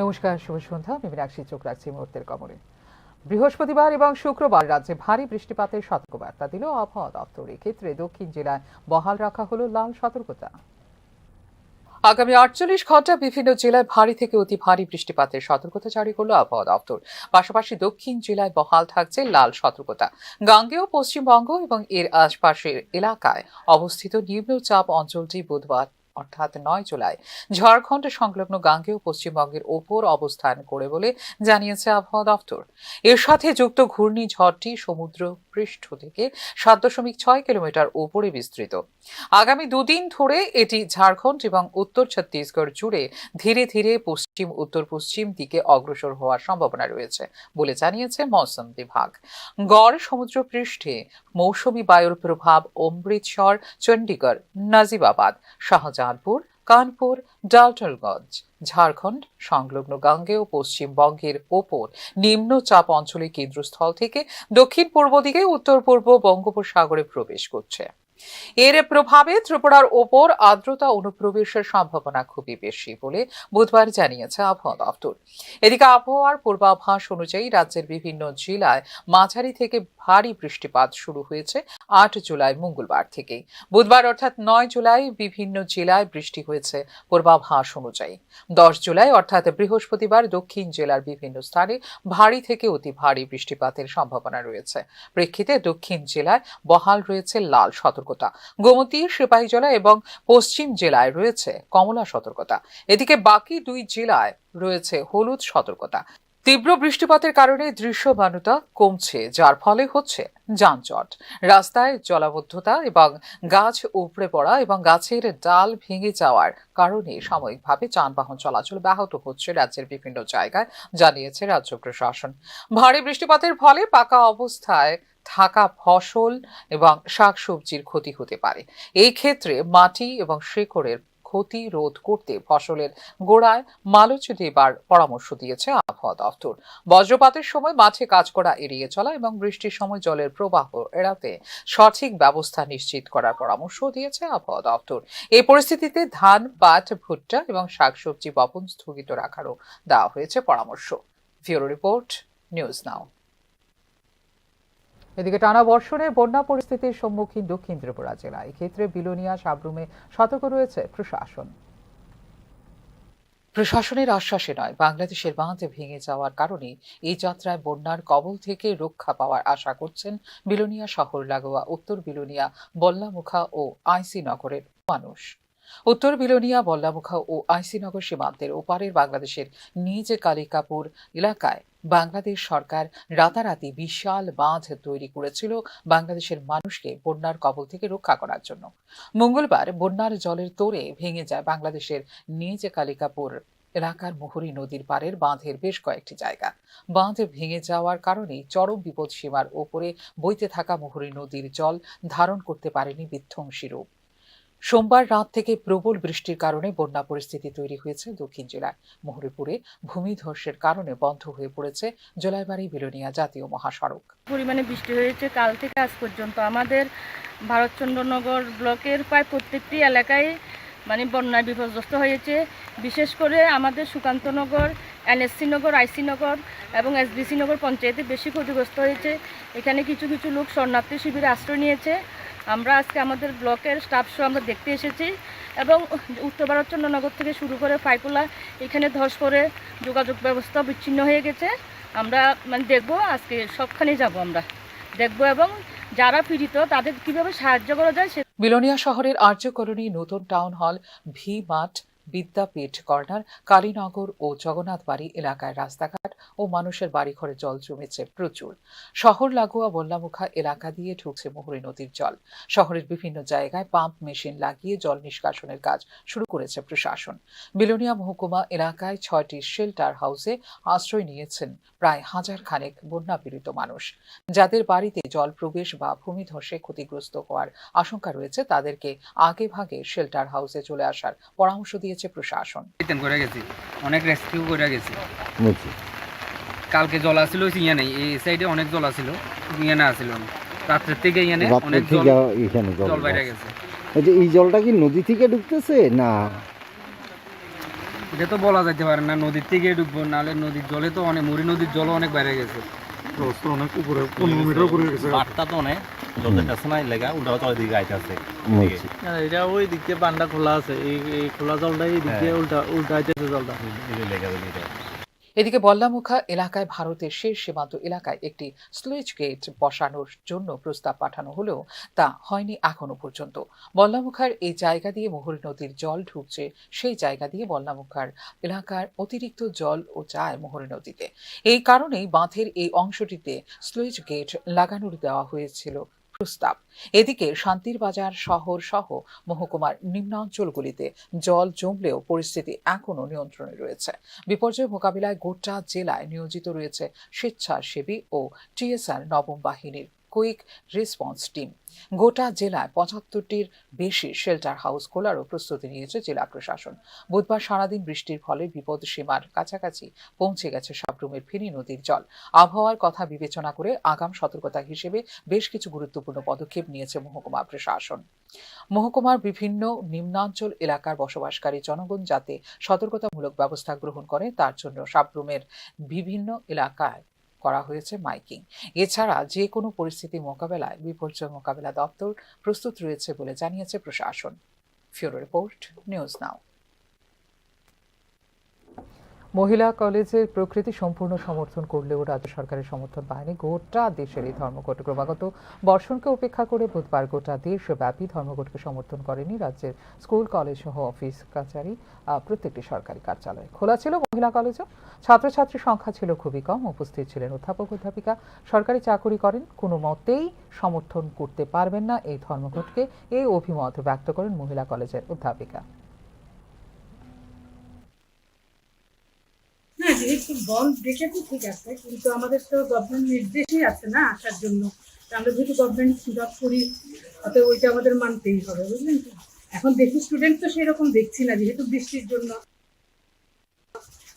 নমস্কার, শুভ সন্ধ্যা। আমি মীনাক্ষী, চোখ রাখছি মুহূর্তের খবরে। বৃহস্পতিবার এবং শুক্রবার রাজ্যে ভারী বৃষ্টিপাতের সতর্কবার্তা দিল আবহাওয়া দপ্তর। এক্ষেত্রে দক্ষিণ জেলায় বহাল রাখা হলো লাল সতর্কতা। আগামী 48 ঘন্টা বিভিন্ন জেলায় ভারী থেকে অতি ভারী বৃষ্টিপাতের সতর্কতা জারি করলো আবহাওয়া দপ্তর। পাশাপাশি দক্ষিণ জেলায় বহাল থাকছে লাল সতর্কতা। গাঙ্গেয় পশ্চিমবঙ্গ এবং এর আশপাশের এলাকায় অবস্থিত নিম্নচাপ অঞ্চলটি বুধবার অর্থাৎ 9 জুলাই ঝাড়খণ্ড সংলগ্ন গাঙ্গেয় পশ্চিমবঙ্গের ওপর অবস্থান করে বলে জানিয়েছে আবহাওয়া দপ্তর। এর সাথে যুক্ত ঘূর্ণিঝড়টি সমুদ্র পৃষ্ঠ থেকে 7.6 কিলোমিটার উপরে বিস্তৃত। আগামী দুদিন ধরে এটি ঝাড়খণ্ড এবং উত্তর ছত্তিশগড় জুড়ে ধীরে ধীরে পশ্চিম উত্তর পশ্চিম দিকে অগ্রসর হওয়ার সম্ভাবনা রয়েছে বলে জানিয়েছে মৌসুম বিভাগ। গড় সমুদ্র পৃষ্ঠে মৌসুমী বায়ুর প্রভাব অমৃতসর, চণ্ডীগড়, নাজিবাবাদ, শাহজাহানপুর, কানপুর, ডালটনগঞ্জ, ঝাড়খণ্ড সংলগ্ন গাঙ্গেয় পশ্চিমবঙ্গের ওপর নিম্নচাপ অঞ্চলের কেন্দ্রস্থল থেকে দক্ষিণ পূর্ব দিকে উত্তর পূর্ব বঙ্গোপসাগরে প্রবেশ করছে। এর প্রভাবে ত্রিপুরার ওপর আর্দ্রতা অনুপ্রবেশের সম্ভাবনা খুবই বেশি বলে বুধবার জানিয়েছে আবহাওয়া দপ্তর। এদিকে আবহাওয়ার পূর্বাভাস অনুযায়ী রাজ্যের বিভিন্ন জেলায় মাঝারি থেকে ভারী বৃষ্টিপাত শুরু হয়েছে 8 জুলাই মঙ্গলবার থেকেই। বুধবার অর্থাৎ 9 জুলাই বিভিন্ন জেলায় বৃষ্টি হয়েছে পূর্বাভাস অনুযায়ী। 10 জুলাই অর্থাৎ বৃহস্পতিবার দক্ষিণ জেলার বিভিন্ন স্থানে ভারী থেকে অতি ভারী বৃষ্টিপাতের সম্ভাবনা রয়েছে। প্রেক্ষিতে দক্ষিণ জেলায় বহাল রয়েছে লাল সতর্কতা। গোমতী, সিপাহীজলা এবং পশ্চিম জেলায় রয়েছে কমলা সতর্কতা। এদিকে বাকি 2 জেলায় রয়েছে হলুদ সতর্কতা। তীব্র বৃষ্টিপাতের কারণে দৃশ্যমানতা কমছে, যার ফলে হচ্ছে যানজট, রাস্তায় জলাবদ্ধতা এবং গাছ উপড়ে পড়া এবং গাছের ডাল ভেঙে যাওয়ার কারণে সাময়িকভাবে যানবাহন চলাচল ব্যাহত হচ্ছে রাজ্যের বিভিন্ন জায়গায়, জানিয়েছে রাজ্য প্রশাসন। ভারী বৃষ্টিপাতের ফলে পাকা অবস্থায় থাকা ফসল এবং শাকসবজির ক্ষতি হতে পারে। এই ক্ষেত্রে মাটি এবং শেকড়ের ক্ষতি রোধ করতে ফসলের গোড়ায় মালচ দেবার পরামর্শ দিয়েছে আবহাওয়া দপ্তর। বজ্রপাতের সময় মাঠে কাজ করা এড়িয়ে চলা এবং বৃষ্টির সময় জলের প্রবাহ এড়াতে সঠিক ব্যবস্থা নিশ্চিত করার পরামর্শ দিয়েছে আবহাওয়া দপ্তর। এই পরিস্থিতিতে ধান, পাট, ভুট্টা এবং শাকসবজি বপন স্থগিত রাখারও দেওয়া হয়েছে পরামর্শ। Bureau report, news now. এদিকে টানা বর্ষণে বন্যা পরিস্থিতির সম্মুখীন দক্ষিণ ত্রিপুরা জেলা। এক্ষেত্রে বিলোনিয়া, সাবরুমে সতর্ক রয়েছে প্রশাসন। প্রশাসনের আশ্বাসে নয়, বাংলাদেশের বাঁধ ভেঙে যাওয়ার কারণে এই যাত্রায় বন্যার কবল থেকে রক্ষা পাওয়ার আশা করছেন বিলোনিয়া শহর লাগোয়া উত্তর বিলোনিয়া, বল্লামুখা ও আইসি নগরের মানুষ। উত্তর বিলোনিয়া, বল্লামুখা ও আইসিনগর সীমান্তের ওপারের বাংলাদেশের নিজ কালিকাপুর এলাকায় বাংলাদেশ সরকার রাতারাতি বিশাল বাঁধ তৈরি করেছিল বাংলাদেশের মানুষকে বন্যার কবল থেকে রক্ষা করার জন্য। মঙ্গলবার বন্যার জলের তোড়ে ভেঙে যায় বাংলাদেশের নিজ কালিকাপুর এলাকার মুহুরী নদীর পাড়ের বাঁধের বেশ কয়েকটি জায়গা। বাঁধ ভেঙে যাওয়ার কারণে চরম বিপদ সীমার ওপরে বইতে থাকা মুহুরী নদীর জল ধারণ করতে পারেনি বিধ্বংসী রূপ। সোমবার রাত থেকে প্রবল বৃষ্টির কারণে বন্যা পরিস্থিতি তৈরি হয়েছে দক্ষিণ জেলায়। মুহুরীপুরে ভূমিধসের কারণে বন্ধ হয়ে পড়েছে জলাইবাড়ি বিলোনিয়া জাতীয় মহাসড়ক। পরিমাণে বৃষ্টি হয়েছে কাল থেকে আজ পর্যন্ত আমাদের ভারতচন্দ্রনগর ব্লকের প্রায় প্রত্যেকটি এলাকায় বন্যায় বিপর্যস্ত হয়েছে। বিশেষ করে আমাদের সুকান্তনগর, এনএসসি নগর, আইসি নগর এবং এসবিসি নগর পঞ্চায়েতে বেশি ক্ষতিগ্রস্ত হয়েছে। এখানে কিছু কিছু লোক শরণার্থী শিবিরে আশ্রয় নিয়েছে। আমরা আজকে আমাদের ব্লকের স্টাফ সহ আমরা দেখতে এসেছি এবং উত্তর ভারতচন্দ্রনগর থেকে শুরু করে পাইকুলা এখানে ধস পড়ে যোগাযোগ ব্যবস্থা বিচ্ছিন্ন হয়ে গেছে। আমরা দেখবো, আজকে সবখানেই যাব, আমরা দেখবো এবং যারা পীড়িত তাদের কিভাবে সাহায্য করা যায়। বিলোনিয়া শহরের আর্য কলোনি, নতুন টাউন হল, ভি মাঠ, বিদ্যাপীঠ কর্নার, কালীনগর ও জগন্নাথ বাড়ি এলাকায় রাস্তাঘাট ও মানুষের বাড়িঘরে জল জমেছে প্রচুর। শহর লাগোয়া বল্লামুখা এলাকা দিয়ে ঢুকছে মুহুরী নদীর জল। শহরের বিভিন্ন জায়গায় পাম্প মেশিন লাগিয়ে জল নিষ্কাশনের কাজ শুরু করেছে প্রশাসন। বিলোনিয়া মহকুমা এলাকায় 6টি শেল্টার হাউসে আশ্রয় নিয়েছেন প্রায় 1000 খানেক বন্যা পীড়িত মানুষ। যাদের বাড়িতে জল প্রবেশ বা ভূমিধসে ক্ষতিগ্রস্ত হওয়ার আশঙ্কা রয়েছে তাদেরকে আগে ভাগে শেল্টার হাউসে চলে আসার পরামর্শ দিয়েছে প্রশাসন। অনেক রেস্কিউ করে গেছি। কালকে জল আসছিল, ইয়া নেই, এই সাইডে অনেক জল আসছিল, ইয়া না আসছিল রাত্রের থেকে, ইয়ানে অনেক জল বাইরে গেছে। এই জলটা কি নদী থেকে ঢুকতেছে না এটা তো বলা যাইতে পারে না, নদীর থেকে ঢুকবো, নাহলে নদীর জলে তো অনেক, মুড়ি নদীর জলও অনেক বাইরে গেছে, অনেক উপরে 15 মিটার উপরে গেছে। বার্তা তো অনেক জলের কাছে নাই লেগা উল্টা তো ওইদিকে আইতাছে। এটা ওই দিক দিয়ে বান্ডা খোলা আছে, এই খোলা জলটা এই দিক দিয়ে উল্টা আইতেছে জলটা। এদিকে বল্লামুখা এলাকায় ভারতের শেষ সীমান্ত এলাকায় একটি স্লুইস গেট বসানোর জন্য প্রস্তাব পাঠানো হলেও তা হয়নি এখনো পর্যন্ত। বল্লামুখার এই জায়গা দিয়ে মুহুরী নদীর জল ঢুকছে, সেই জায়গা দিয়ে বল্লামুখার এলাকার অতিরিক্ত জল ও যায় মুহুরী নদীতে। এই কারণেই বাঁধের এই অংশটিতে স্লুইস গেট লাগানোর দেওয়া হয়েছিল প্রস্তাব। এদিকে শান্তির বাজার শহর সহ মহকুমার নিম্নাঞ্চলগুলিতে জল জমলেও পরিস্থিতি এখনো নিয়ন্ত্রণে রয়েছে। বিপর্যয় মোকাবিলায় গোটা জেলায় নিয়োজিত রয়েছে স্বেচ্ছাসেবী ও টিএসআর নবম বাহিনীর কুইক রেসপন্স টিম। গোটা জেলায় 75টির বেশি শেল্টার হাউস খোলারও প্রস্তুতি নিয়েছে জেলা প্রশাসন। বুধবার সারাদিন বৃষ্টির ফলে বিপদ সীমার কাছাকাছি পৌঁছে গেছে সাবরুমের ফেনী নদীর জল। আবহাওয়ার কথা বিবেচনা করে আগাম সতর্কতা হিসেবে বেশ কিছু গুরুত্বপূর্ণ পদক্ষেপ নিয়েছে মহকুমা প্রশাসন। মহকুমার বিভিন্ন নিম্নাঞ্চল এলাকার বসবাসকারী জনগণ যাতে সতর্কতামূলক ব্যবস্থা গ্রহণ করে তার জন্য সাবরুমের বিভিন্ন এলাকায় করা হয়েছে মাইকিং। এছাড়া যে কোনো পরিস্থিতি মোকাবেলায় বিপর্যয় মোকাবেলা দপ্তর প্রস্তুত রয়েছে বলে জানিয়েছে প্রশাসন। ফিউরো রিপোর্ট, নিউজ নাও। মহিলা কলেজের প্রকৃতি সম্পূর্ণ সমর্থন করলেও রাজ্য সরকারের সমর্থন পায়নি গোটা দেশের এই ধর্মঘট। ক্রমাগত বর্ষণকে উপেক্ষা করে বুধবার গোটা দেশব্যাপী ধর্মঘটকে সমর্থন করেনি রাজ্যের স্কুল, কলেজ সহ অফিস কাছারি, প্রত্যেকটি সরকারি কার্যালয়। খোলা ছিল মহিলা কলেজও, ছাত্রছাত্রীর সংখ্যা ছিল খুবই কম, উপস্থিত ছিলেন অধ্যাপক অধ্যাপিকা। সরকারি চাকুরি করেন, কোনো মতেই সমর্থন করতে পারবেন না এই ধর্মঘটকে, এই অভিমত ব্যক্ত করেন মহিলা কলেজের অধ্যাপিকা। হ্যাঁ, যেহেতু বন্ধ দেখেছি ঠিক আছে, কিন্তু আমাদের তো গভর্নমেন্ট নির্দেশই আছে না আসার জন্য। আমরা যেহেতু গভর্নমেন্ট জব করি, অতএব ওইটা আমাদের মানতেই হবে, বুঝলেন তো। এখন দেখি স্টুডেন্ট তো সেরকম দেখছি না, যেহেতু বৃষ্টির জন্য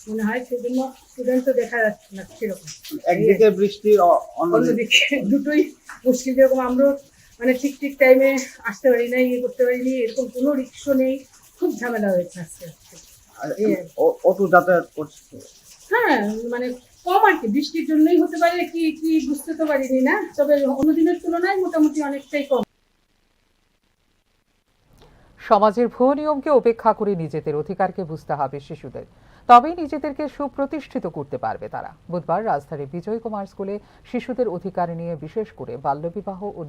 মনে হয়, সেজন্য স্টুডেন্ট তো দেখা যাচ্ছে না সেরকম। একদিকে বৃষ্টি, অন্যদিকে দুটোই মুশকিল। যেরকম আমরা মানে ঠিক টাইমে আসতে পারি না, ইয়ে করতে পারিনি, এরকম কোনো রিক্সা নেই, খুব ঝামেলা হয়েছে আজকে। অটো যাতায়াত করছে, হ্যাঁ মানে কম আর কি, বৃষ্টির জন্যই হতে পারে কি বুঝতে তো পারিনি না, তবে অন্য দিনের তুলনায় মোটামুটি অনেকটাই কম। সমাজের ভুয়ো নিয়মকে উপেক্ষা করে নিজেদের অধিকারকে বুঝতে হবে শিশুদের, তবেই নিজেদেরকে সুপ্রতিষ্ঠিত করতে পারবে তারা। বুধবার রাজধানীর বিজয় কুমার স্কুলে শিশুদের অধিকার নিয়ে, বিশেষ করে বাল্যবিবাহ ও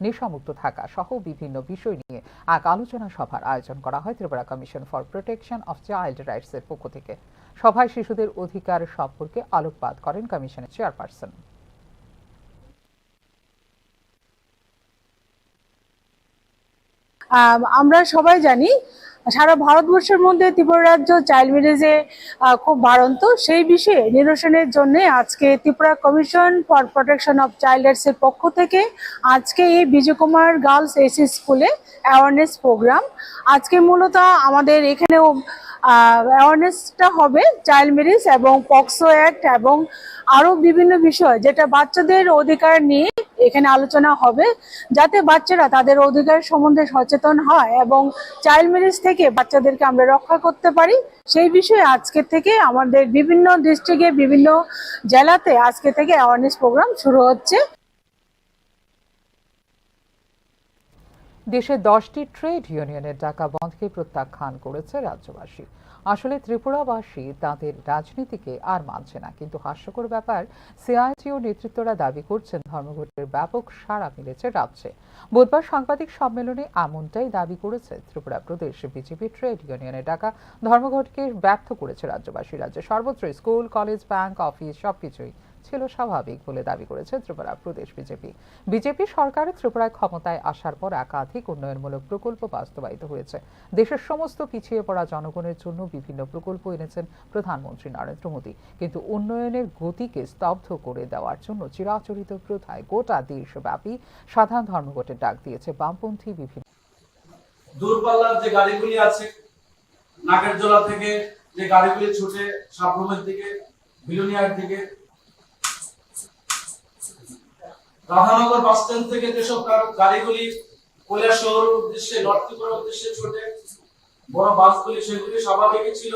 নেশামুক্ত থাকা সহ বিভিন্ন বিষয় নিয়ে এক আলোচনা সভার আয়োজন করা হয় Tripura commission for protection of child রাইটসের পক্ষ থেকে। সভায় শিশুদের অধিকার সম্পর্কে আলোকপাত করেন কমিশনের চেয়ারপারসন। আমরা সবাই জানি সারা ভারতবর্ষের মধ্যে ত্রিপুরা রাজ্য চাইল্ড ম্যারেজে খুব বাড়ন্ত। সেই বিষয়ে নিরসনের জন্য আজকে Tripura commission for protection of child রাইটসের পক্ষ থেকে আজকে এই বিজয় কুমার গার্লস এসি স্কুলে অ্যাওয়ারনেস প্রোগ্রাম। আজকে মূলত আমাদের এখানেও অ্যাওয়ারনেসটা হবে চাইল্ড ম্যারেজ এবং পক্সো অ্যাক্ট এবং আরও বিভিন্ন বিষয়, যেটা বাচ্চাদের অধিকার নিয়ে এখানে আলোচনা হবে, যাতে বাচ্চারা তাদের অধিকার সম্বন্ধে সচেতন হয় এবং চাইল্ড ম্যারেজ থেকে বাচ্চাদেরকে আমরা রক্ষা করতে পারি। সেই বিষয়ে আজকে থেকে আমাদের বিভিন্ন ডিস্ট্রিক্টে, বিভিন্ন জেলাতে আজকে থেকে অ্যাওয়ারনেস প্রোগ্রাম শুরু হচ্ছে। দেশে 10টি ট্রেড ইউনিয়নের ডাকা বন্ধকে প্রত্যাখ্যান করেছে রাজ্যবাসী। আসলে ত্রিপুরাবাসী তাদের রাজনীতিকে আর মানছে না, কিন্তু হাস্যকর ব্যাপার, সিআইটিইউ নেতৃত্বরা দাবি করছেন ধর্মঘটের ব্যাপক সাড়া মিলেছে রাজ্যে। বুধবার সাংবাদিক সম্মেলনে এমনটাই দাবি করেছে ত্রিপুরা প্রদেশ বিজেপি। ট্রেড ইউনিয়নের ডাকা ধর্মঘটকে ব্যর্থ করেছে রাজ্যবাসী। রাজ্যে সর্বত্র স্কুল, কলেজ, ব্যাংক, অফিস সবকিছুই ছিল স্বাভাবিক বলে দাবি করেছে ত্রিপুরা প্রদেশ বিজেপি। বিজেপি সরকার ত্রিপুরায় ক্ষমতায় আসার পর একাধিক উন্নয়নমূলক প্রকল্প বাস্তবায়িত হয়েছে। দেশের সমস্ত পিছিয়ে পড়া জনগণের জন্য বিভিন্ন প্রকল্প এনেছেন প্রধানমন্ত্রী নরেন্দ্র মোদী, কিন্তু উন্নয়নের গতিকে স্তব্ধ করে দেওয়ার জন্য চিরাচরিত প্রথায় গোটা দেশব্যাপী সাধারণ ধর্মঘটের ডাক দিয়েছে বামপন্থী বিভিন্ন। দূরপাল্লার যে গাড়িগুলি আছে, নাকের জোড়া থেকে যে গাড়িগুলি ছুটে সাবরুমের দিকে, বিলোনিয়ার দিকে, রাধানগর বাস স্ট্যান্ড থেকে যেসব গাড়িগুলি কৈলাস শহরের উদ্দেশ্যে, নর্থ ত্রিপুরার উদ্দেশ্যে ছোটে, বড় বাসগুলি সেগুলি স্বাভাবিকই ছিল,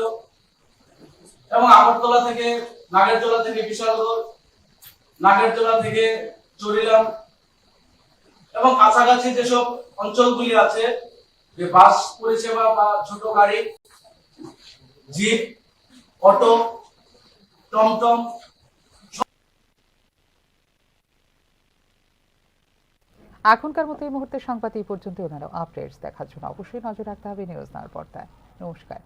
এবং আগরতলা থেকে নাগেরজোলা থেকে বিশালগড়, নাগেরজোলা থেকে চরিলাম এবং কাছাকাছি যেসব অঞ্চলগুলি আছে যে বাস পরিষেবা বা ছোট গাড়ি, জিপ, অটো, টমটম এখনকার মতো এই মুহূর্তে সংবাদ এই পর্যন্ত। ওনারা আপডেটস দেখার জন্য অবশ্যই নজর রাখতে হবে নিউজ নাওর পর্দায়। নমস্কার।